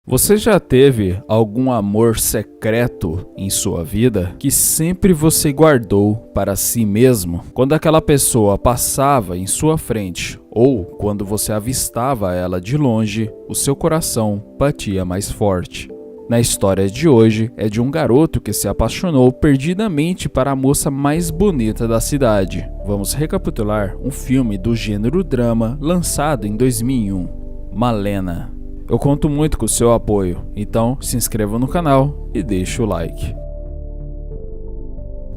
Você já teve algum amor secreto em sua vida que sempre você guardou para si mesmo? Quando aquela pessoa passava em sua frente ou quando você avistava ela de longe, o seu coração batia mais forte. Na história de hoje é de um garoto que se apaixonou perdidamente para a moça mais bonita da cidade. Vamos recapitular um filme do gênero drama lançado em 2001, Malena. Eu conto muito com o seu apoio, então se inscreva no canal e deixe o like.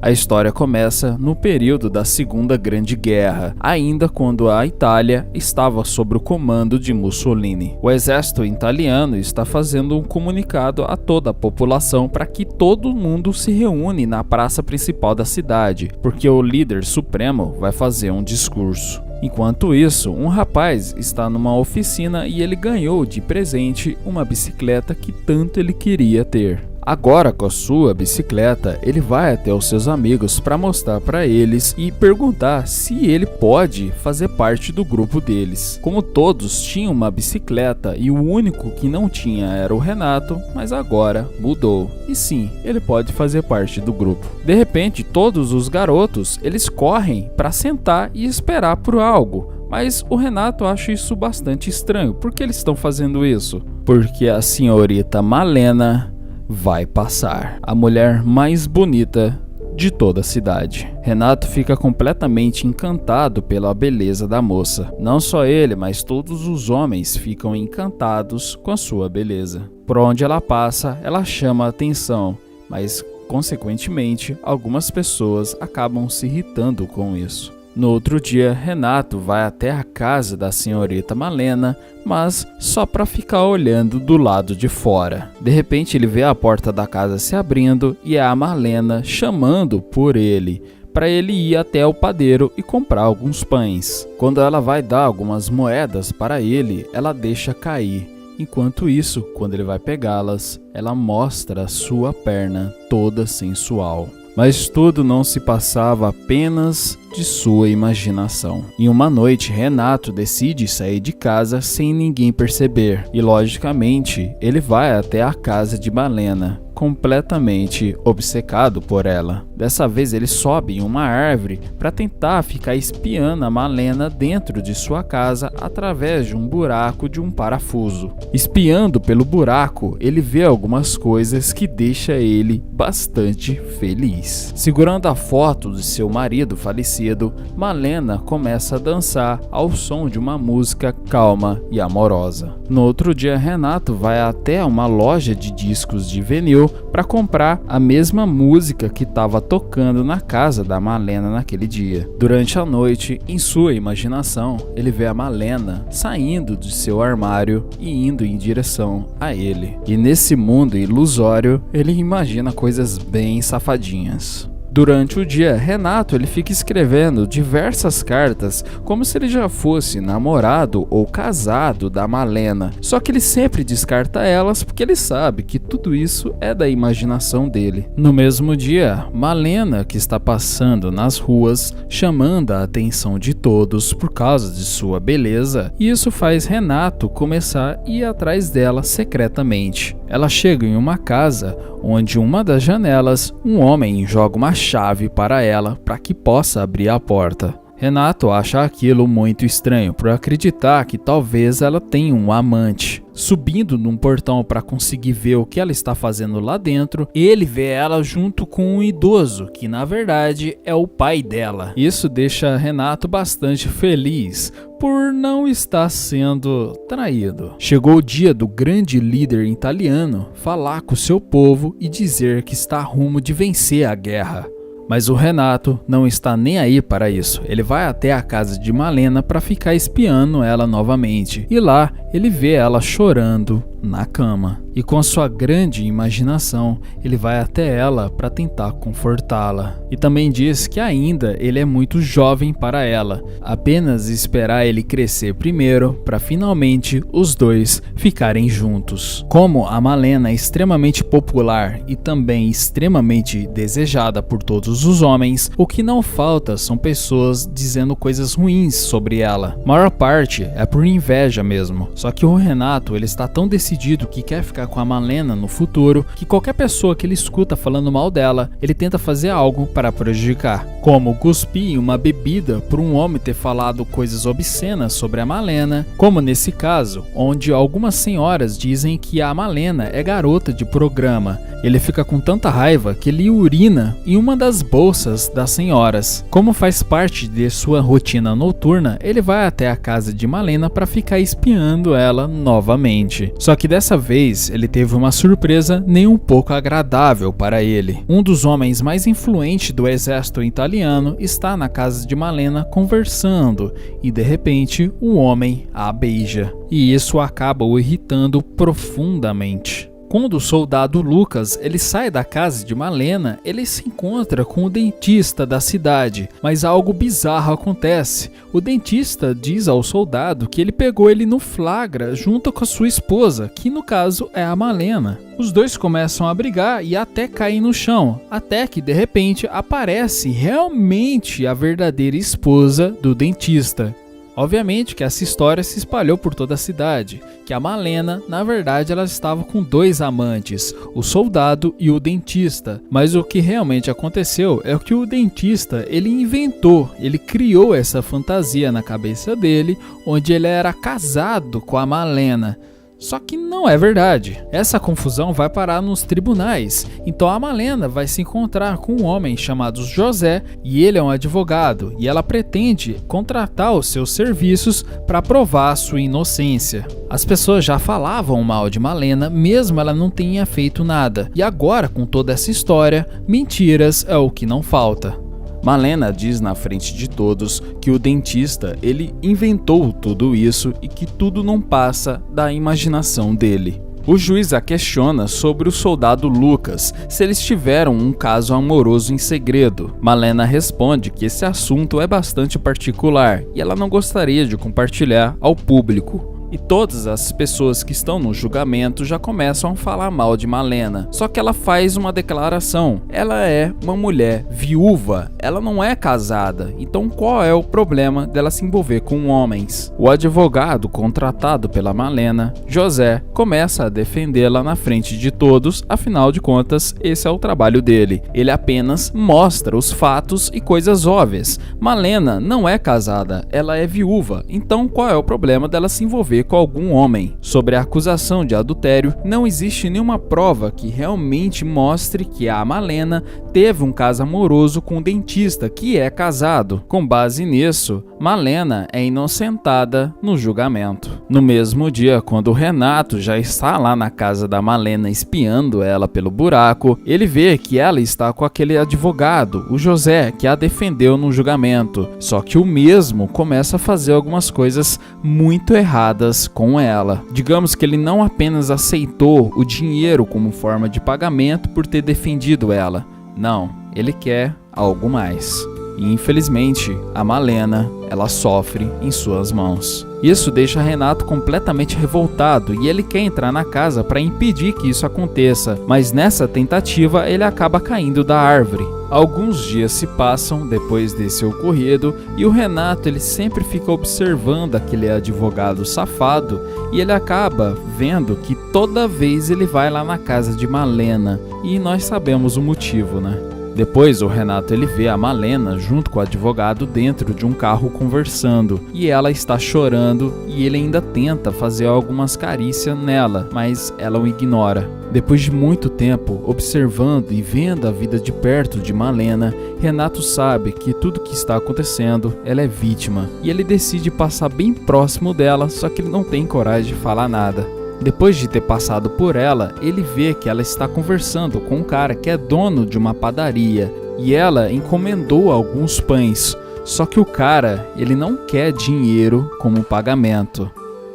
A história começa no período da Segunda Grande Guerra, ainda quando a Itália estava sob o comando de Mussolini. O exército italiano está fazendo um comunicado a toda a população para que todo mundo se reúne na praça principal da cidade, porque o líder supremo vai fazer um discurso. Enquanto isso, um rapaz está numa oficina e ele ganhou de presente uma bicicleta que tanto ele queria ter. Agora, com a sua bicicleta, ele vai até os seus amigos para mostrar para eles e perguntar se ele pode fazer parte do grupo deles. Como todos tinham uma bicicleta e o único que não tinha era o Renato, mas agora mudou. E sim, ele pode fazer parte do grupo. De repente, todos os garotos, eles correm para sentar e esperar por algo. Mas o Renato acha isso bastante estranho. Por que eles estão fazendo isso? Porque a senhorita Malena vai passar, a mulher mais bonita de toda a cidade. Renato fica completamente encantado pela beleza da moça. Não só ele, mas todos os homens ficam encantados com a sua beleza. Por onde ela passa, ela chama a atenção, mas consequentemente, algumas pessoas acabam se irritando com isso. No outro dia, Renato vai até a casa da senhorita Malena, mas só para ficar olhando do lado de fora. De repente, ele vê a porta da casa se abrindo e é a Malena chamando por ele, para ele ir até o padeiro e comprar alguns pães. Quando ela vai dar algumas moedas para ele, ela deixa cair. Enquanto isso, quando ele vai pegá-las, ela mostra a sua perna toda sensual. Mas tudo não se passava apenas de sua imaginação. Em uma noite, Renato decide sair de casa sem ninguém perceber. E logicamente, ele vai até a casa de Malena, completamente obcecado por ela. Dessa vez ele sobe em uma árvore para tentar ficar espiando a Malena dentro de sua casa através de um buraco de um parafuso. Espiando pelo buraco, ele vê algumas coisas que deixa ele bastante feliz. Segurando a foto de seu marido falecido, Malena começa a dançar ao som de uma música calma e amorosa. No outro dia, Renato vai até uma loja de discos de vinil para comprar a mesma música que estava tocando na casa da Malena naquele dia. Durante a noite, em sua imaginação, ele vê a Malena saindo de seu armário e indo em direção a ele. E nesse mundo ilusório, ele imagina coisas bem safadinhas. Durante o dia, Renato ele fica escrevendo diversas cartas como se ele já fosse namorado ou casado da Malena. Só que ele sempre descarta elas porque ele sabe que tudo isso é da imaginação dele. No mesmo dia, Malena, que está passando nas ruas, chamando a atenção de todos por causa de sua beleza, e isso faz Renato começar a ir atrás dela secretamente. Ela chega em uma casa onde uma das janelas, um homem joga uma chave para ela para que possa abrir a porta. Renato acha aquilo muito estranho por acreditar que talvez ela tenha um amante. Subindo num portão para conseguir ver o que ela está fazendo lá dentro, ele vê ela junto com um idoso, que na verdade é o pai dela. Isso deixa Renato bastante feliz por não estar sendo traído. Chegou o dia do grande líder italiano falar com seu povo e dizer que está a rumo de vencer a guerra. Mas o Renato não está nem aí para isso. Ele vai até a casa de Malena para ficar espiando ela novamente. E lá ele vê ela chorando na cama. E com sua grande imaginação, ele vai até ela para tentar confortá-la. E também diz que ainda ele é muito jovem para ela, apenas esperar ele crescer primeiro para finalmente os dois ficarem juntos. Como a Malena é extremamente popular e também extremamente desejada por todos os homens, o que não falta são pessoas dizendo coisas ruins sobre ela. A maior parte é por inveja mesmo. Só que o Renato ele está tão decidido decidido que quer ficar com a Malena no futuro, que qualquer pessoa que ele escuta falando mal dela, ele tenta fazer algo para prejudicar. Como cuspir em uma bebida por um homem ter falado coisas obscenas sobre a Malena, como nesse caso, onde algumas senhoras dizem que a Malena é garota de programa. Ele fica com tanta raiva que ele urina em uma das bolsas das senhoras. Como faz parte de sua rotina noturna, ele vai até a casa de Malena para ficar espiando ela novamente. Só que dessa vez ele teve uma surpresa nem um pouco agradável para ele. Um dos homens mais influentes do exército italiano está na casa de Malena conversando e de repente o homem a beija. E isso acaba o irritando profundamente. Quando o soldado Lucas ele sai da casa de Malena, ele se encontra com o dentista da cidade, mas algo bizarro acontece. O dentista diz ao soldado que ele pegou ele no flagra junto com a sua esposa, que no caso é a Malena. Os dois começam a brigar e até caem no chão, até que de repente aparece realmente a verdadeira esposa do dentista. Obviamente que essa história se espalhou por toda a cidade, que a Malena, na verdade, ela estava com dois amantes, o soldado e o dentista. Mas o que realmente aconteceu é que o dentista, ele criou essa fantasia na cabeça dele, onde ele era casado com a Malena. Só que não é verdade. Essa confusão vai parar nos tribunais. Então a Malena vai se encontrar com um homem chamado José e ele é um advogado e ela pretende contratar os seus serviços para provar sua inocência. As pessoas já falavam mal de Malena mesmo ela não tenha feito nada. E agora com toda essa história, mentiras é o que não falta. Malena diz na frente de todos que o dentista ele inventou tudo isso e que tudo não passa da imaginação dele. O juiz a questiona sobre o soldado Lucas, se eles tiveram um caso amoroso em segredo. Malena responde que esse assunto é bastante particular e ela não gostaria de compartilhar ao público. E todas as pessoas que estão no julgamento já começam a falar mal de Malena. Só que ela faz uma declaração. Ela é uma mulher viúva, ela não é casada. Então qual é o problema dela se envolver com homens? O advogado contratado pela Malena, José, começa a defendê-la na frente de todos. Afinal de contas, esse é o trabalho dele. Ele apenas mostra os fatos e coisas óbvias. Malena não é casada, ela é viúva. Então qual é o problema dela se envolver com algum homem? Sobre a acusação de adultério, não existe nenhuma prova que realmente mostre que a Malena teve um caso amoroso com o dentista, que é casado. Com base nisso, Malena é inocentada no julgamento. No mesmo dia, quando o Renato já está lá na casa da Malena espiando ela pelo buraco, ele vê que ela está com aquele advogado, o José, que a defendeu no julgamento. Só que o mesmo começa a fazer algumas coisas muito erradas com ela. Digamos que ele não apenas aceitou o dinheiro como forma de pagamento por ter defendido ela. Não, ele quer algo mais. E infelizmente, a Malena, ela sofre em suas mãos. Isso deixa Renato completamente revoltado e ele quer entrar na casa para impedir que isso aconteça, mas nessa tentativa ele acaba caindo da árvore. Alguns dias se passam depois desse ocorrido e o Renato ele sempre fica observando aquele advogado safado e ele acaba vendo que toda vez ele vai lá na casa de Malena e nós sabemos o motivo, né? Depois o Renato ele vê a Malena junto com o advogado dentro de um carro conversando e ela está chorando e ele ainda tenta fazer algumas carícias nela, mas ela o ignora. Depois de muito tempo observando e vendo a vida de perto de Malena, Renato sabe que tudo que está acontecendo ela é vítima e ele decide passar bem próximo dela, só que ele não tem coragem de falar nada. Depois de ter passado por ela, ele vê que ela está conversando com um cara que é dono de uma padaria e ela encomendou alguns pães. Só que o cara, ele não quer dinheiro como pagamento.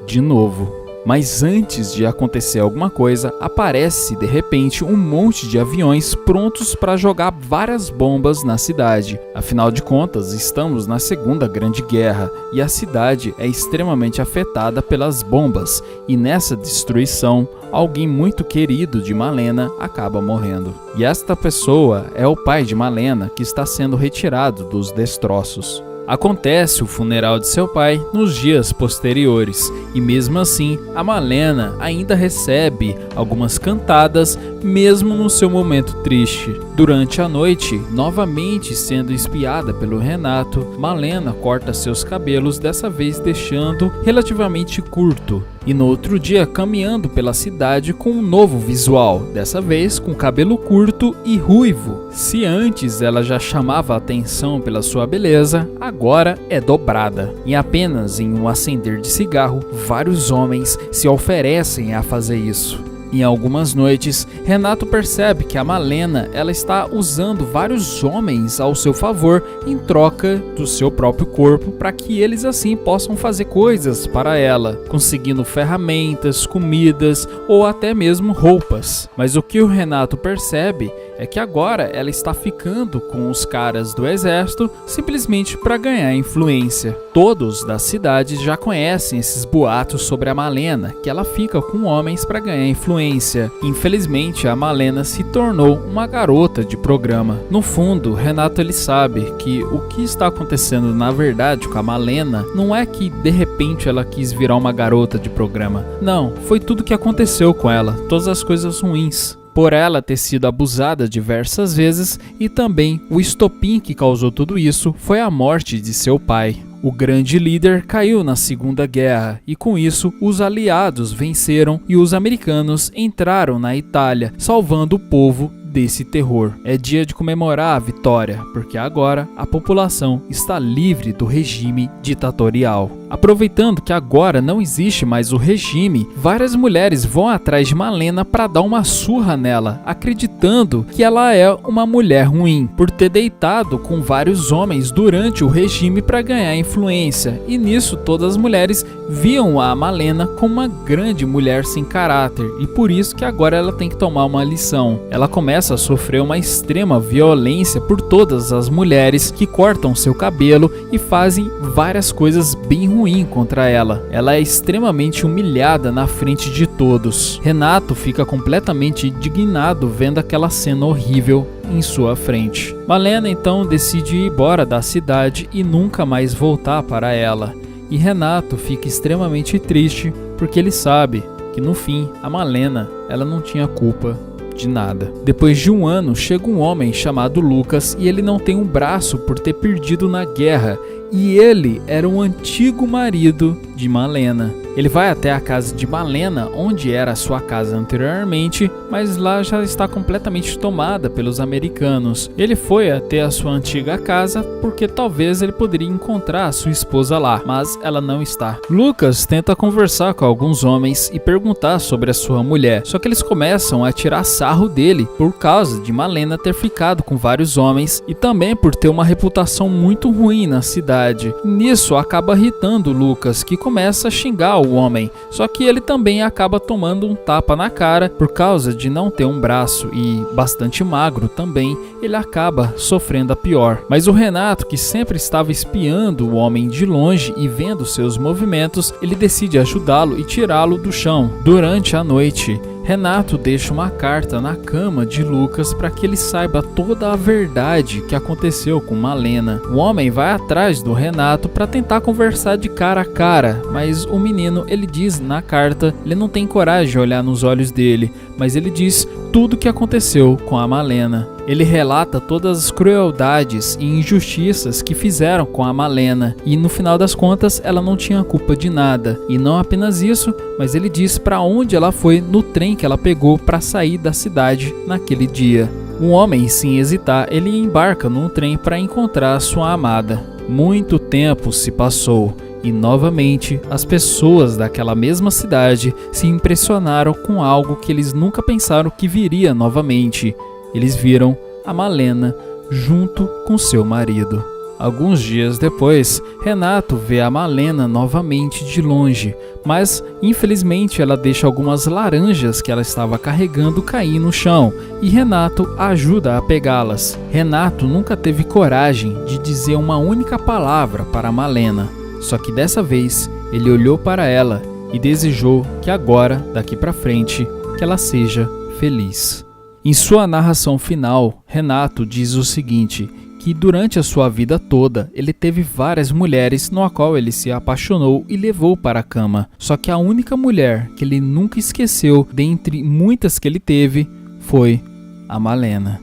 De novo. Mas antes de acontecer alguma coisa, aparece de repente um monte de aviões prontos para jogar várias bombas na cidade. Afinal de contas, estamos na Segunda Grande Guerra e a cidade é extremamente afetada pelas bombas. E nessa destruição, alguém muito querido de Malena acaba morrendo. E esta pessoa é o pai de Malena que está sendo retirado dos destroços. Acontece o funeral de seu pai nos dias posteriores, e mesmo assim, a Malena ainda recebe algumas cantadas, mesmo no seu momento triste. Durante a noite, novamente sendo espiada pelo Renato, Malena corta seus cabelos, dessa vez deixando relativamente curto. E no outro dia, caminhando pela cidade com um novo visual, dessa vez com cabelo curto e ruivo. Se antes ela já chamava a atenção pela sua beleza, agora é dobrada. E apenas em um acender de cigarro, vários homens se oferecem a fazer isso. Em algumas noites, Renato percebe que a Malena ela está usando vários homens ao seu favor em troca do seu próprio corpo para que eles assim possam fazer coisas para ela, conseguindo ferramentas, comidas ou até mesmo roupas. Mas o que o Renato percebe é que agora ela está ficando com os caras do exército simplesmente para ganhar influência. Todos da cidade já conhecem esses boatos sobre a Malena, que ela fica com homens para ganhar influência. Infelizmente, a Malena se tornou uma garota de programa. No fundo, Renato ele sabe que o que está acontecendo na verdade com a Malena não é que de repente ela quis virar uma garota de programa. Não, foi tudo que aconteceu com ela, todas as coisas ruins. Por ela ter sido abusada diversas vezes, e também o estopim que causou tudo isso foi a morte de seu pai. O grande líder caiu na Segunda Guerra e com isso os aliados venceram e os americanos entraram na Itália, salvando o povo desse terror. É dia de comemorar a vitória, porque agora a população está livre do regime ditatorial. Aproveitando que agora não existe mais o regime, várias mulheres vão atrás de Malena para dar uma surra nela, acreditando que ela é uma mulher ruim, por ter deitado com vários homens durante o regime para ganhar influência. E nisso todas as mulheres viam a Malena como uma grande mulher sem caráter, e por isso que agora ela tem que tomar uma lição. Ela começa a sofrer uma extrema violência por todas as mulheres que cortam seu cabelo e fazem várias coisas bem ruins contra ela. Ela é extremamente humilhada na frente de todos. Renato fica completamente indignado vendo aquela cena horrível em sua frente. Malena então decide ir embora da cidade e nunca mais voltar para ela. E Renato fica extremamente triste porque ele sabe que no fim a Malena ela não tinha culpa de nada. Depois de um ano, chega um homem chamado Lucas e ele não tem um braço por ter perdido na guerra, e ele era um antigo marido de Malena. Ele vai até a casa de Malena, onde era a sua casa anteriormente, mas lá já está completamente tomada pelos americanos. Ele foi até a sua antiga casa porque talvez ele poderia encontrar a sua esposa lá, mas ela não está. Lucas tenta conversar com alguns homens e perguntar sobre a sua mulher, só que eles começam a tirar sarro dele por causa de Malena ter ficado com vários homens e também por ter uma reputação muito ruim na cidade. Nisso acaba irritando Lucas, que começa a xingar o homem, só que ele também acaba tomando um tapa na cara por causa de não ter um braço e bastante magro também, ele acaba sofrendo a pior. Mas o Renato, que sempre estava espiando o homem de longe e vendo seus movimentos, ele decide ajudá-lo e tirá-lo do chão. Durante a noite, Renato deixa uma carta na cama de Lucas para que ele saiba toda a verdade que aconteceu com Malena. O homem vai atrás do Renato para tentar conversar de cara a cara, mas o menino, ele diz na carta, ele não tem coragem de olhar nos olhos dele, mas ele diz tudo o que aconteceu com a Malena. Ele relata todas as crueldades e injustiças que fizeram com a Malena, e no final das contas ela não tinha culpa de nada. E não apenas isso, mas ele diz para onde ela foi no trem que ela pegou para sair da cidade naquele dia. Um homem, sem hesitar, ele embarca num trem para encontrar sua amada. Muito tempo se passou e novamente as pessoas daquela mesma cidade se impressionaram com algo que eles nunca pensaram que viria novamente. Eles viram a Malena junto com seu marido. Alguns dias depois, Renato vê a Malena novamente de longe, mas infelizmente ela deixa algumas laranjas que ela estava carregando cair no chão e Renato ajuda a pegá-las. Renato nunca teve coragem de dizer uma única palavra para a Malena, só que dessa vez ele olhou para ela e desejou que agora, daqui para frente, que ela seja feliz. Em sua narração final, Renato diz o seguinte, que durante a sua vida toda ele teve várias mulheres no qual ele se apaixonou e levou para a cama. Só que a única mulher que ele nunca esqueceu, dentre muitas que ele teve, foi a Malena.